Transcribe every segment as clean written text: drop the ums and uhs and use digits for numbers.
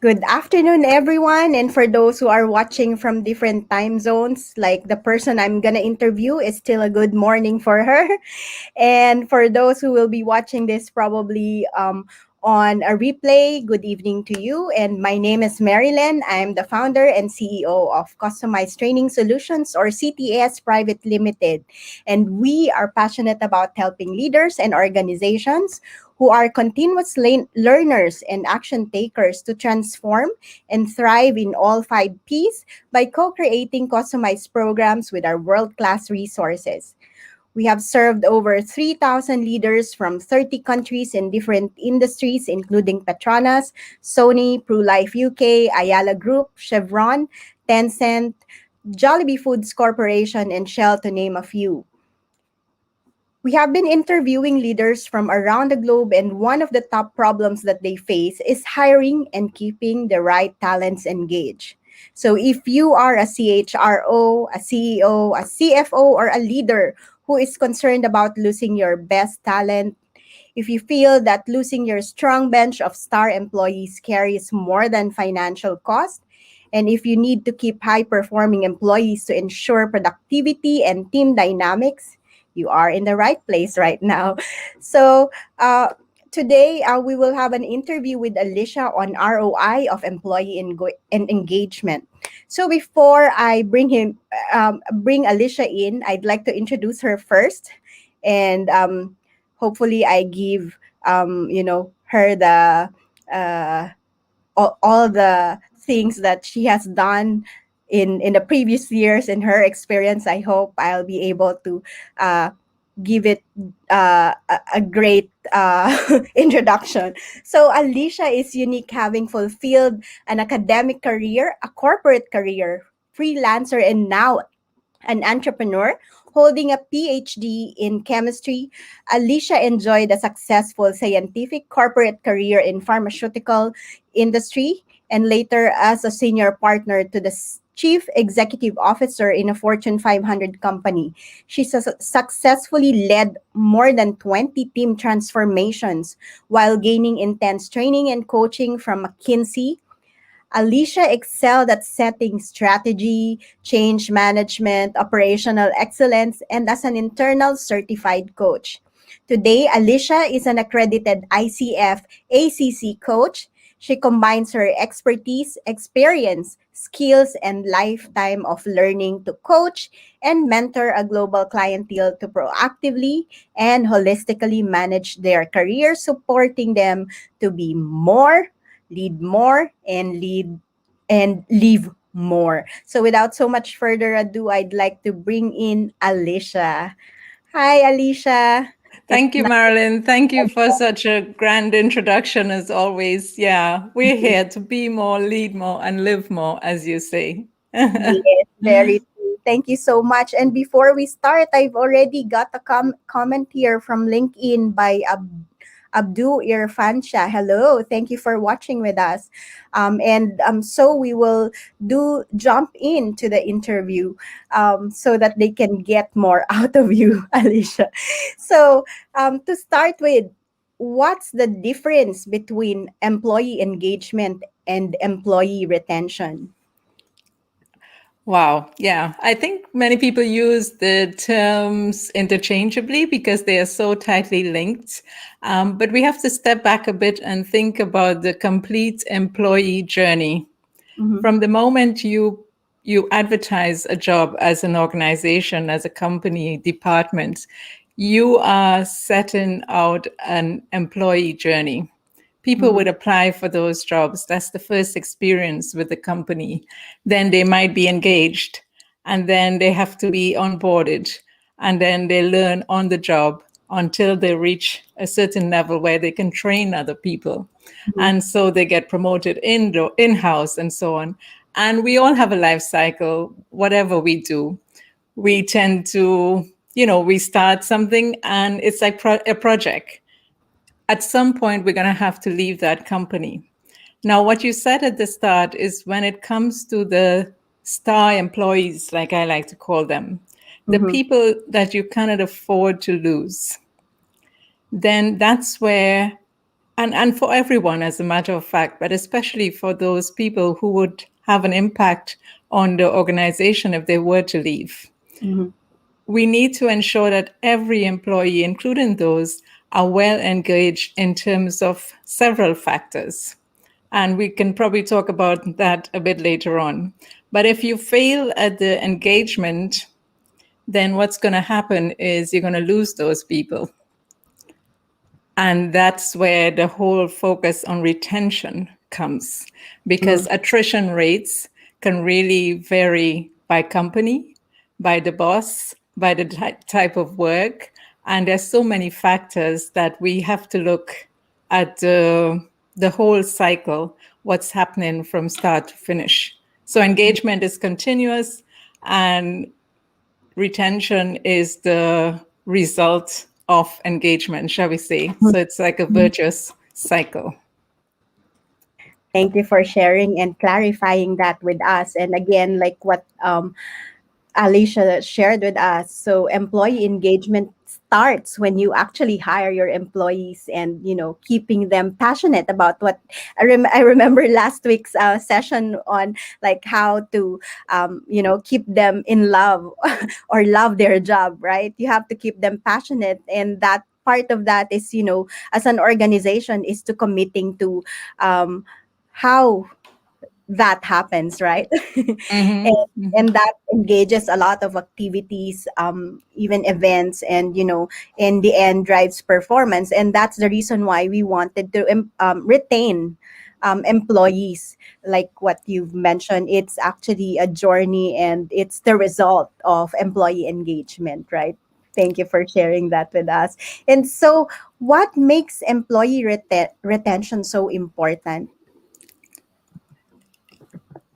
Good afternoon, everyone. And for those who are watching from different time zones, like the person I'm going to interview is still a good morning for her. And for those who will be watching this probably on a replay, good evening to you. And my name is Marilyn. I'm the founder and CEO of Customized Training Solutions, or CTS Private Limited. And we are passionate about helping leaders and organizations who are continuous learners and action takers to transform and thrive in all 5 Ps by co creating customized programs with our world class resources. We have served over 3,000 leaders from 30 countries in different industries, including Petronas, Sony, PruLife UK, Ayala Group, Chevron, Tencent, Jollibee Foods Corporation, and Shell, to name a few. We have been interviewing leaders from around the globe, and one of the top problems that they face is hiring and keeping the right talents engaged. So, if you are a CHRO, a CEO, a CFO, or a leader who is concerned about losing your best talent, if you feel that losing your strong bench of star employees carries more than financial cost, and if you need to keep high performing employees to ensure productivity and team dynamics, you are in the right place right now. So, today we will have an interview with Allisha on ROI of employee and engagement. So, before I bring Allisha in, I'd like to introduce her first, and hopefully, I give her the uh, all the things that she has done in the previous years in her experience. I hope I'll be able to uh, give it a great introduction. So Alicia is unique, having fulfilled an academic career, a corporate career, freelancer, and now an entrepreneur. Holding a PhD in chemistry, Alicia enjoyed a successful scientific corporate career in pharmaceutical industry, and later as a senior partner to the chief executive officer in a Fortune 500 company. She successfully led more than 20 team transformations while gaining intense training and coaching from McKinsey. Alicia excelled at setting strategy, change management, operational excellence, and as an internal certified coach. Today, Alicia is an accredited ICF ACC coach. She combines her expertise, experience, skills, and lifetime of learning to coach and mentor a global clientele to proactively and holistically manage their career, supporting them to be more, lead more, and leave more. So without so much further ado, I'd like to bring in Alicia. Hi, Alicia. It's Thank you, Marilyn. Thank you for such a grand introduction, as always. Yeah, we're here to be more, lead more, and live more, as you say. yes, very true. Thank you so much. And before we start, I've already got a comment here from LinkedIn by Abdu Irfansha. Hello, thank you for watching with us. So we will do jump into the interview so that they can get more out of you, Alicia. So to start with, what's the difference between employee engagement and employee retention? Wow. Yeah. I think many people use the terms interchangeably because they are so tightly linked. But we have to step back a bit and think about the complete employee journey. Mm-hmm. From the moment you advertise a job as an organization, as a company department, you are setting out an employee journey. People Mm-hmm. would apply for those jobs. That's the first experience with the company. Then they might be engaged, and then they have to be onboarded, and then they learn on the job until they reach a certain level where they can train other people. And so they get promoted in-house and so on. And we all have a life cycle, whatever we do. We tend to, we start something and it's like a project. At some point, we're going to have to leave that company. Now, what you said at the start is when it comes to the star employees, like I like to call them, the Mm-hmm. people that you cannot afford to lose, then that's where and for everyone, as a matter of fact, but especially for those people who would have an impact on the organization if they were to leave. Mm-hmm. We need to ensure that every employee, including those, are well engaged in terms of several factors. And we can probably talk about that a bit later on. But if you fail at the engagement, then what's going to happen is you're going to lose those people. And that's where the whole focus on retention comes, because Mm-hmm. attrition rates can really vary by company, by the boss, by the type of work. And there's so many factors that we have to look at the whole cycle, what's happening from start to finish. So engagement is continuous, and retention is the result of engagement, shall we say. So it's like a virtuous cycle. Thank you for sharing and clarifying that with us. And again, like what Alicia shared with us. So employee engagement starts when you actually hire your employees and keeping them passionate about what I remember last week's session on like how to keep them in love or love their job, right? You have to keep them passionate, and that part of that is as an organization is to committing to how that happens, right? and, Mm-hmm. and that engages a lot of activities, even events, and in the end drives performance. And that's the reason why we wanted to retain employees. Like what you've mentioned, it's actually a journey and it's the result of employee engagement, right? Thank you for sharing that with us. And so what makes employee retention so important?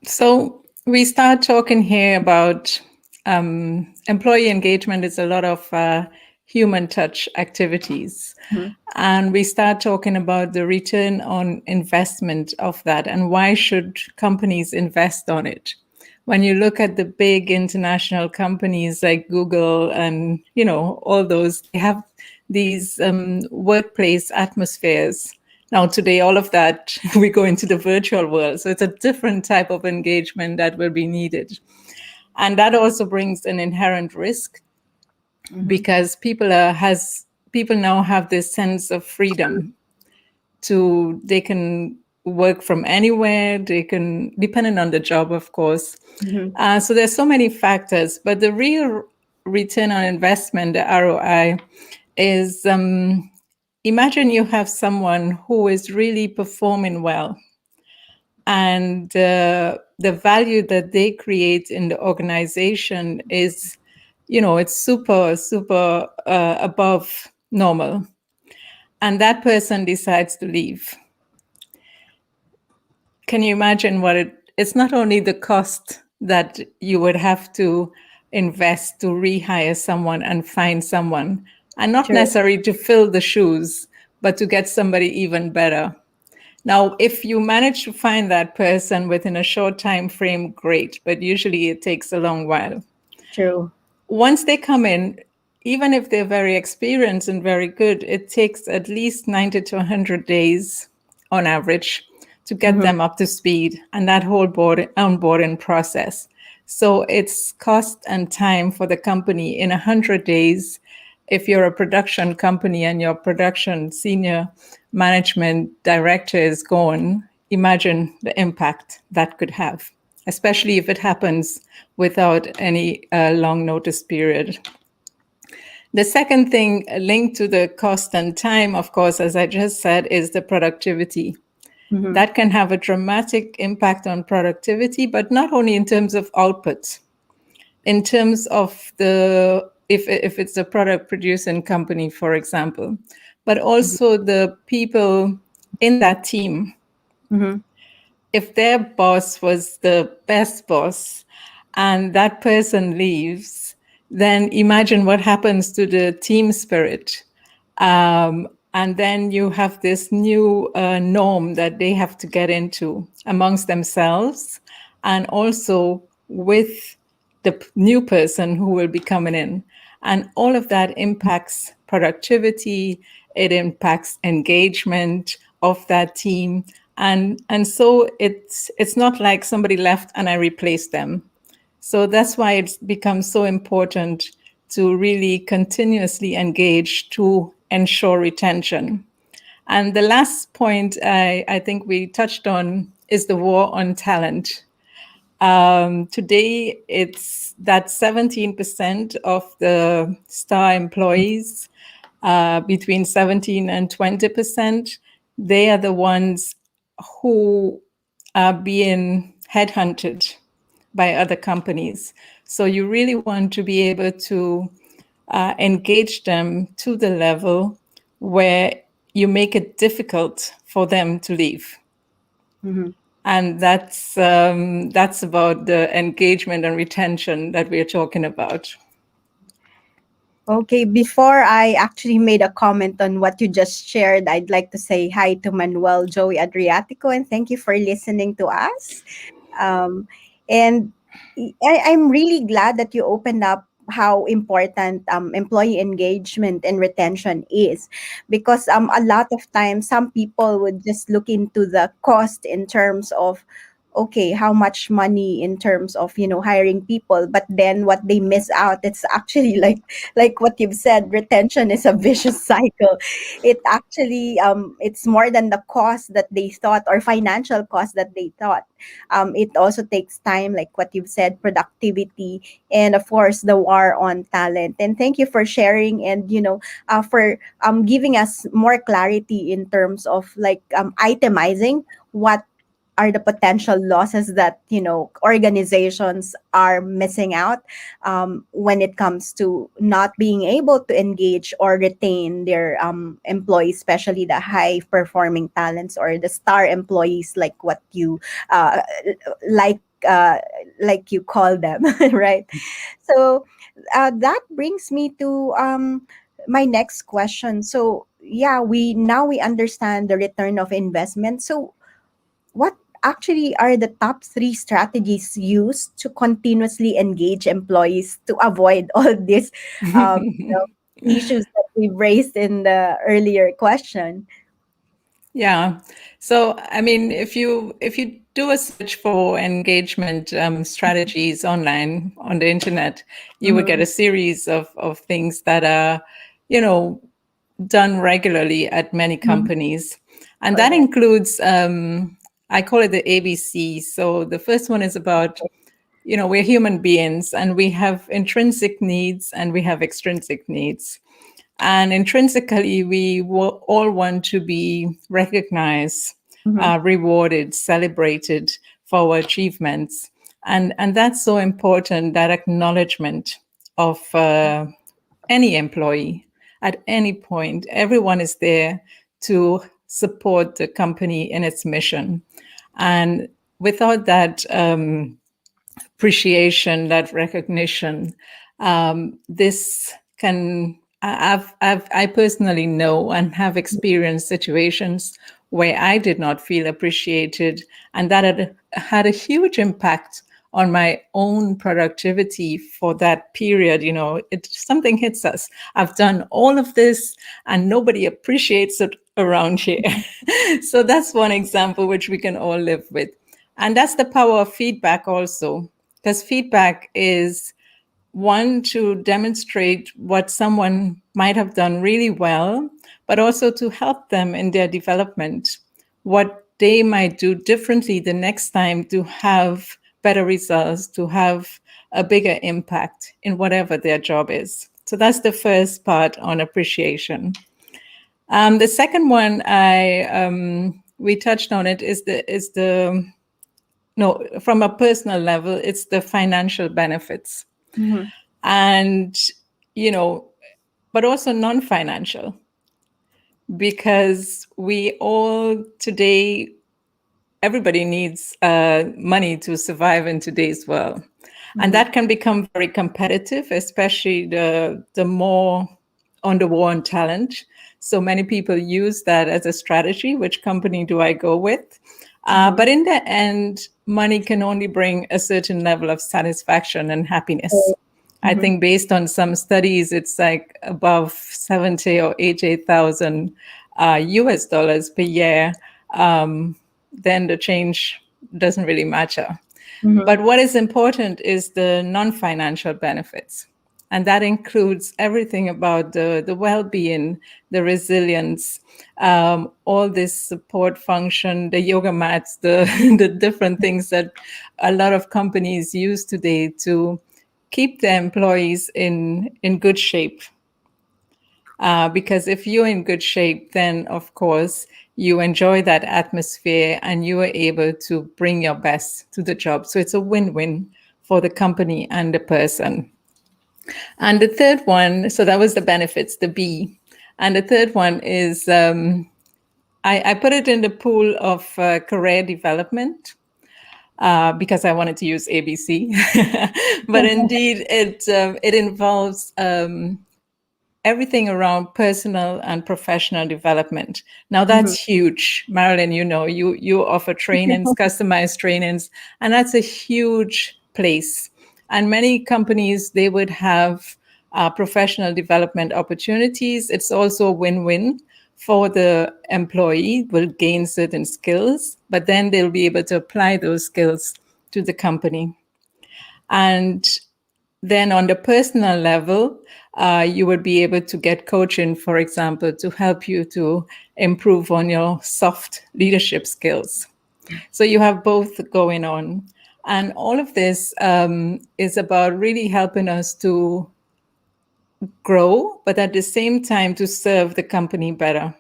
So we start talking here about employee engagement is a lot of human touch activities. Mhm. And we start talking about the return on investment of that and why should companies invest on it. When you look at the big international companies like Google and all those, they have these workplace atmospheres. Now today, all of that we go into the virtual world, so it's a different type of engagement that will be needed, and that also brings an inherent risk Mhm. because people now have this sense of freedom to they can work from anywhere, they can, depending on the job, of course. Mhm. So there's so many factors, but the real return on investment, the ROI, is imagine you have someone who is really performing well, and the value that they create in the organization is, it's super, super above normal. And that person decides to leave. Can you imagine it's not only the cost that you would have to invest to rehire someone and find someone, and not True. necessarily to fill the shoes, but to get somebody even better. Now, if you manage to find that person within a short time frame, great, but usually it takes a long while. True. Once they come in, even if they're very experienced and very good, it takes at least 90 to 100 days on average to get Mhm. them up to speed and that whole onboarding process. So it's cost and time for the company in 100 days. If you're a production company and your production senior management director is gone, imagine the impact that could have, especially if it happens without any long notice period. The second thing linked to the cost and time, of course, as I just said, is the productivity. Mhm. That can have a dramatic impact on productivity, but not only in terms of output, in terms of if it's a product producing company, for example, but Mhm. also the people in that team. Mhm. If their boss was the best boss and that person leaves, then imagine what happens to the team spirit. And then you have this new norm that they have to get into amongst themselves and also with the new person who will be coming in. And all of that impacts productivity, it impacts engagement of that team. And so it's not like somebody left and I replaced them. So that's why it's become so important to really continuously engage to ensure retention. And the last point I think we touched on is the war on talent. Today, it's that 17% of the star employees, between 17 and 20%, they are the ones who are being headhunted by other companies. So you really want to be able to engage them to the level where you make it difficult for them to leave. Mm-hmm. And that's about the engagement and retention that we're talking about. Okay, before I actually made a comment on what you just shared, I'd like to say hi to Manuel Joey Adriatico and thank you for listening to us. Um, and I'm really glad that you opened up how important employee engagement and retention is, because a lot of times some people would just look into the cost in terms of, okay, how much money in terms of, hiring people, but then what they miss out, it's actually like what you've said, retention is a vicious cycle. It actually it's more than the cost that they thought, or financial cost that they thought. It also takes time, like what you've said, productivity, and of course the war on talent. And thank you for sharing, and for giving us more clarity in terms of like itemizing what are the potential losses that organizations are missing out when it comes to not being able to engage or retain their employees, especially the high performing talents or the star employees, like what you uh, like uh, like you call them, right? So that brings me to my next question. So yeah, we understand the return of investment. So what actually are the top three strategies used to continuously engage employees to avoid all these issues that we raised in the earlier question? Yeah. So, I mean, if you do a search for engagement strategies online on the internet, you would get Mm-hmm. a series of things that are, you know, done regularly at many Mm-hmm. companies, and that Correct. includes, I call it the ABC. So the first one is about, we're human beings and we have intrinsic needs and we have extrinsic needs. And intrinsically, we all want to be recognized, Mm-hmm. rewarded, celebrated for our achievements. And that's so important, that acknowledgement of any employee at any point. Everyone is there to support the company in its mission. And without that appreciation, that recognition, this can. I personally know and have experienced situations where I did not feel appreciated, and that had a huge impact on my own productivity for that period. Something hits us. I've done all of this, and nobody appreciates it around here. So that's one example which we can all live with. And that's the power of feedback also, because feedback is one to demonstrate what someone might have done really well, but also to help them in their development, what they might do differently the next time to have better results, to have a bigger impact in whatever their job is. So that's the first part on appreciation. The second one, I we touched on it, is the no, from a personal level, it's the financial benefits. Mm-hmm. And, you know, but also non financial, because we all today, everybody needs money to survive in today's world. And Mm-hmm. that can become very competitive, especially the more on the war on talent. So many people use that as a strategy. Which company do I go with? Mm-hmm. But in the end, money can only bring a certain level of satisfaction and happiness. I Mm-hmm. think based on some studies, it's like above 70 or 80,000 US dollars per year, then the change doesn't really matter. Mm-hmm. But what is important is the non financial benefits. And that includes everything about the well being, the resilience, all this support function, the yoga mats, the different things that a lot of companies use today to keep their employees in good shape. Because if you're in good shape, then of course you enjoy that atmosphere and you are able to bring your best to the job. So it's a win win for the company and the person. And the third one, so that was the benefits, the B. And the third one is I put it in the pool of career development. Because I wanted to use ABC, but indeed it involves everything around personal and professional development. Now Mm-hmm. that's huge. Marilyn, you offer trainings, customized trainings, and that's a huge place. And many companies, they would have professional development opportunities. It's also a win-win for the employee, will gain certain skills, but then they'll be able to apply those skills to the company. And then on the personal level, you would be able to get coaching, for example, to help you to improve on your soft leadership skills. So you have both going on. And all of this is about really helping us to grow, but at the same time to serve the company better.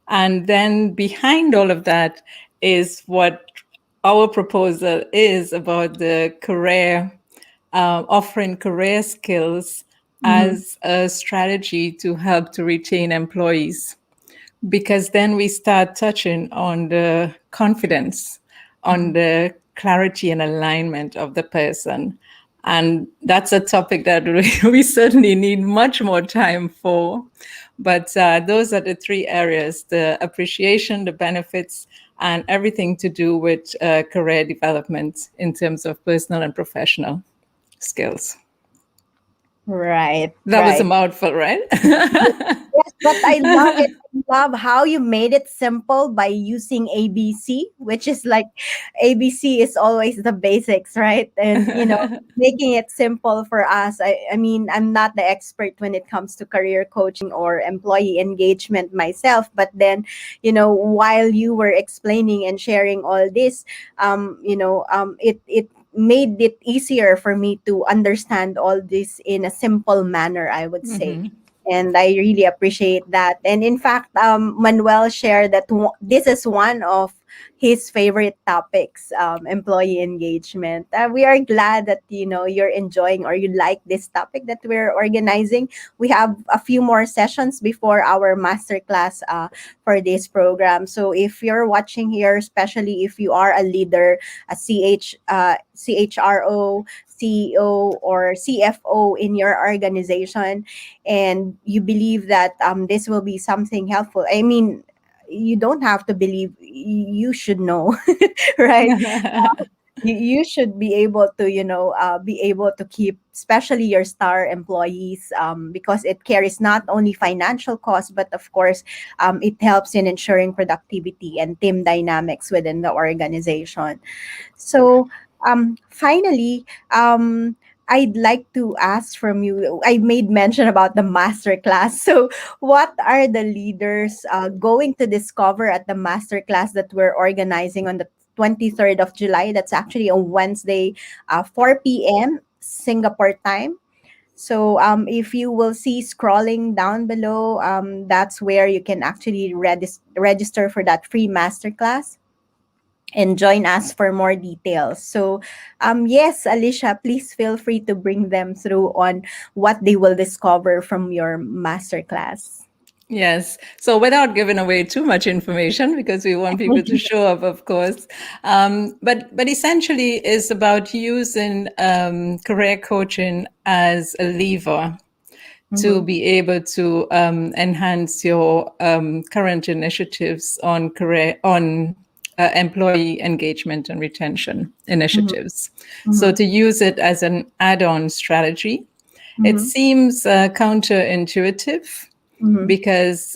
And then behind all of that is what our proposal is about the career, offering career skills Mm-hmm. as a strategy to help to retain employees. Because then we start touching on the confidence, on the clarity and alignment of the person. And that's a topic that we certainly need much more time for. But those are the three areas: the appreciation, the benefits, and everything to do with career development in terms of personal and professional skills. Right, That was a right. mouthful, right? Yes, but I love it. I love how you made it simple by using ABC, which is like ABC is always the basics, right? And making it simple for us. I mean, I'm not the expert when it comes to career coaching or employee engagement myself, but then, while you were explaining and sharing all this, it made it easier for me to understand all this in a simple manner, I would say. Mhm. And I really appreciate that. And in fact, Manuel shared that this is one of his favorite topics, employee engagement. We are glad that you're enjoying or you like this topic that we're organizing. We have a few more sessions before our masterclass for this program. So if you're watching here, especially if you are a leader, a CHRO, CEO, or CFO in your organization, and you believe that this will be something helpful, I mean, you don't have to believe, you should know. Right? You should be able to be able to keep especially your star employees, because it carries not only financial costs, but of course it helps in ensuring productivity and team dynamics within the organization. So, finally, I'd like to ask from you. I made mention about the master class. So, what are the leaders going to discover at the master class that we're organizing on the 23rd of July? That's actually on Wednesday, 4 p.m. Singapore time. So, if you will see scrolling down below, that's where you can actually register for that free masterclass and join us for more details. So, yes, Alicia, please feel free to bring them through on what they will discover from your masterclass. Yes. So without giving away too much information, because we want people to show up, of course, but essentially is about using career coaching as a lever to Mm-hmm. be able to enhance your current initiatives on career on employee engagement and retention Mm-hmm. initiatives. So Mm-hmm. to use it as an add-on strategy, it Mm-hmm. seems counterintuitive Mm-hmm. because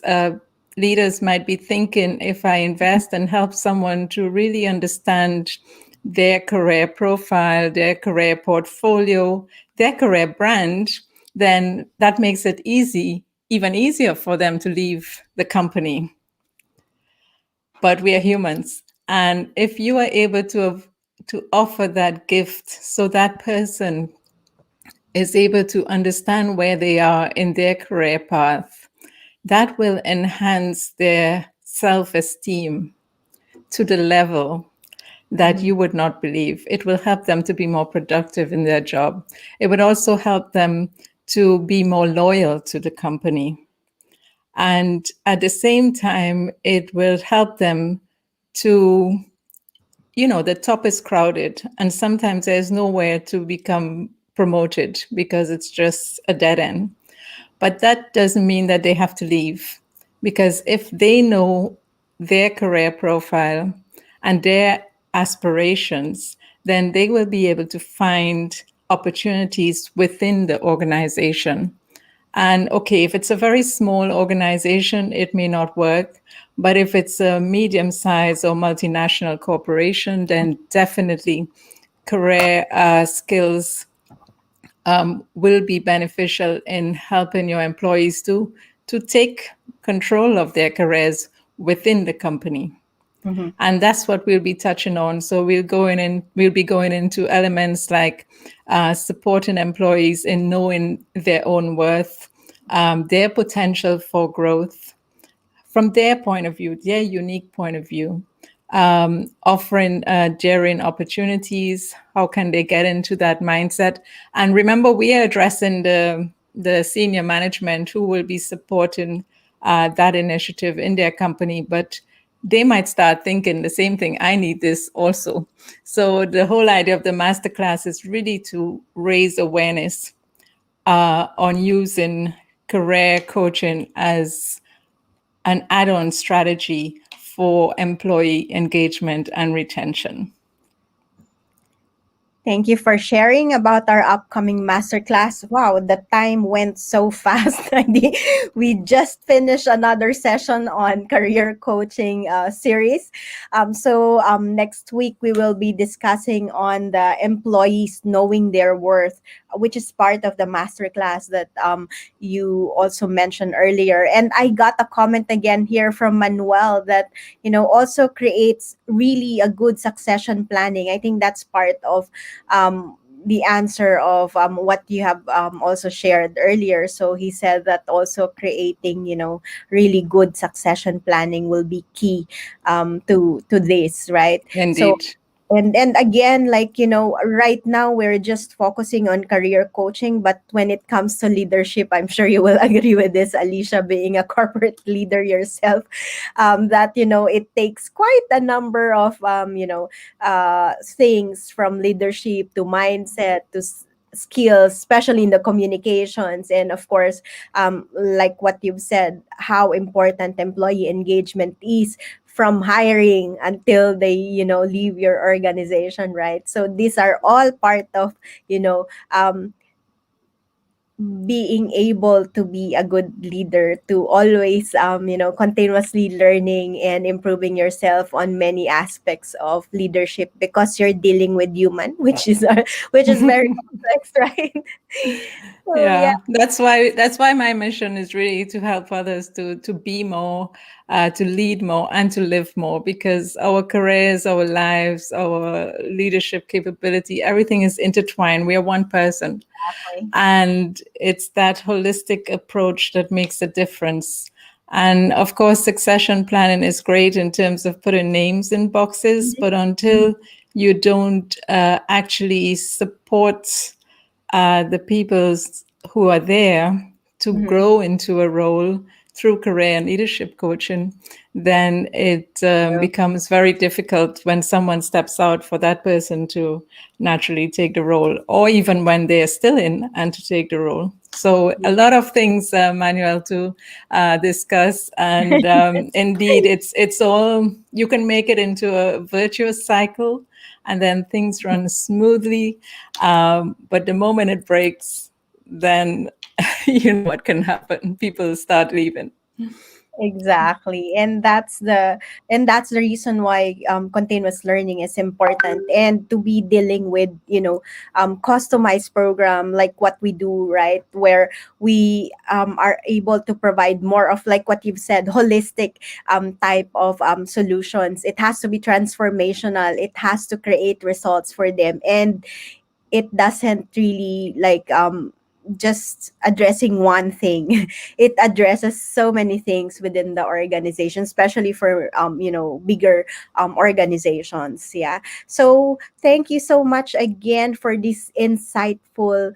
leaders might be thinking, if I invest and help someone to really understand their career profile, their career portfolio, their career brand, then that makes it even easier for them to leave the company. But we are humans. And if you are able to offer that gift so that person is able to understand where they are in their career path, that will enhance their self esteem to the level that Mhm. you would not believe. It will help them to be more productive in their job. It would also help them to be more loyal to the company. And at the same time, it will help them to, the top is crowded, and sometimes there's nowhere to become promoted because it's just a dead end. But that doesn't mean that they have to leave, because if they know their career profile and their aspirations, then they will be able to find opportunities within the organization. And okay, if it's a very small organization, it may not work. But if it's a medium sized or multinational corporation, then definitely career skills will be beneficial in helping your employees to take control of their careers within the company. Mhm. And that's what we'll be touching on. So we'll be going into elements like supporting employees in knowing their own worth, their potential for growth from their point of view, their unique point of view, offering daring opportunities. How can they get into that mindset? And remember, we are addressing the senior management who will be supporting that initiative in their company, but they might start thinking the same thing. I need this also. So the whole idea of the masterclass is really to raise awareness on using career coaching as an add-on strategy for employee engagement and retention. Thank you for sharing about our upcoming masterclass. Wow, the time went so fast. We just finished another session on career coaching series. Next week we will be discussing on the employees knowing their worth, which is part of the masterclass that you also mentioned earlier. And I got a comment again here from Manuel that also creates really a good succession planning. I think that's part of the answer of what you have also shared earlier. So he said that also creating, really good succession planning will be key to this, right? So Indeed. and again, like, right now we're just focusing on career coaching, but when it comes to leadership, I'm sure you will agree with this, Alicia, being a corporate leader yourself, that it takes quite a number of things, from leadership to mindset to skills, especially in the communications, and of course, like what you've said, how important employee engagement is, from hiring until they leave your organization, right? So these are all part of you know being able to be a good leader, to always continuously learning and improving yourself on many aspects of leadership, because you're dealing with human, which is very complex, right? So yeah. Yeah, that's why my mission is really to help others to be more, to lead more, and to live more. Because our careers, our lives, our leadership capability, everything is intertwined. We are one person, Exactly. and it's that holistic approach that makes a difference. And of course, succession planning is great in terms of putting names in boxes, but until you don't actually support the peoples who are there to Mhm. grow into a role through career and leadership coaching, then it becomes very difficult when someone steps out for that person to naturally take the role, or even when they're still in and to take the role. So a lot of things, Manuel, to discuss, and indeed, it's all, you can make it into a virtuous cycle, and then things run smoothly. But the moment it breaks, then you know what can happen. People start leaving. Exactly. And that's the reason why continuous learning is important, and to be dealing with, customized program like what we do, right? Where we are able to provide more of, like what you've said, holistic type of solutions. It has to be transformational. It has to create results for them, and it doesn't really like just addressing one thing. It addresses so many things within the organization, especially for bigger organizations. Yeah. So thank you so much again for this insightful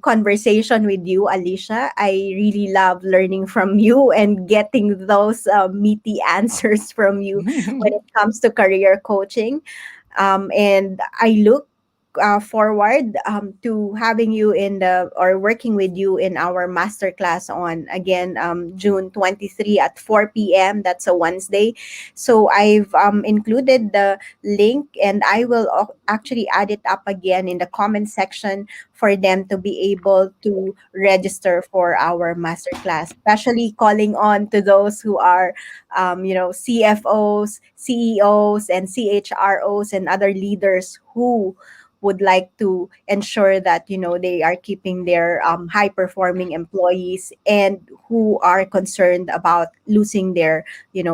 conversation with you, Alicia. I really love learning from you and getting those meaty answers from you when it comes to career coaching. And I look forward to having you in the or working with you in our masterclass on, again, June 23 at 4 p.m. That's a Wednesday. So I've included the link, and I will actually add it up again in the comment section for them to be able to register for our masterclass, especially calling on to those who are CFOs, CEOs, and CHROs and other leaders who would like to ensure that they are keeping their high performing employees, and who are concerned about losing their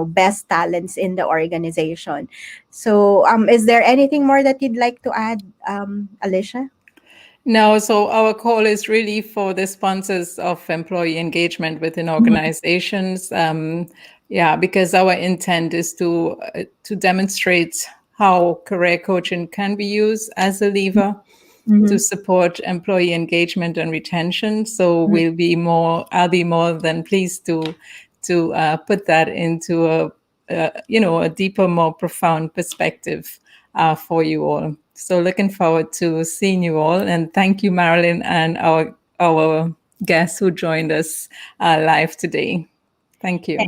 best talents in the organization. So is there anything more that you'd like to add, Alicia? No, so our call is really for the sponsors of employee engagement within Mhm. organizations. Yeah, because our intent is to demonstrate how career coaching can be used as a lever to Mhm. support employee engagement and retention. So I'll be more than pleased to put that into a deeper, more profound perspective for you all. So looking forward to seeing you all, and thank you, Marilyn, and our guests who joined us live today. Thank you.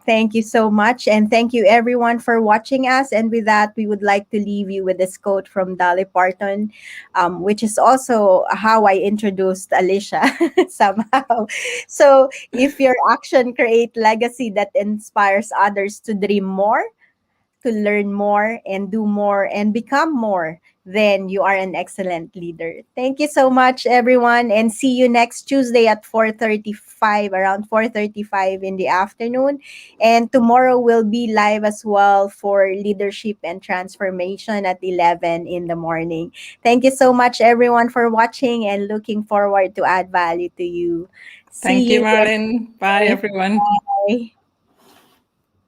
Thank you so much. And thank you, everyone, for watching us. And with that, we would like to leave you with this quote from Dolly Parton, which is also how I introduced Alicia somehow. So, if your action create legacy that inspires others to dream more, to learn more and do more and become more, then you are an excellent leader. Thank you so much, everyone, and see you next Tuesday at 4:35, around 4:35 in the afternoon. And tomorrow we'll be live as well for leadership and transformation at 11 in the morning. Thank you so much, everyone, for watching, and looking forward to add value to you. See Thank you, you Marilyn. Bye, again. everyone. Bye.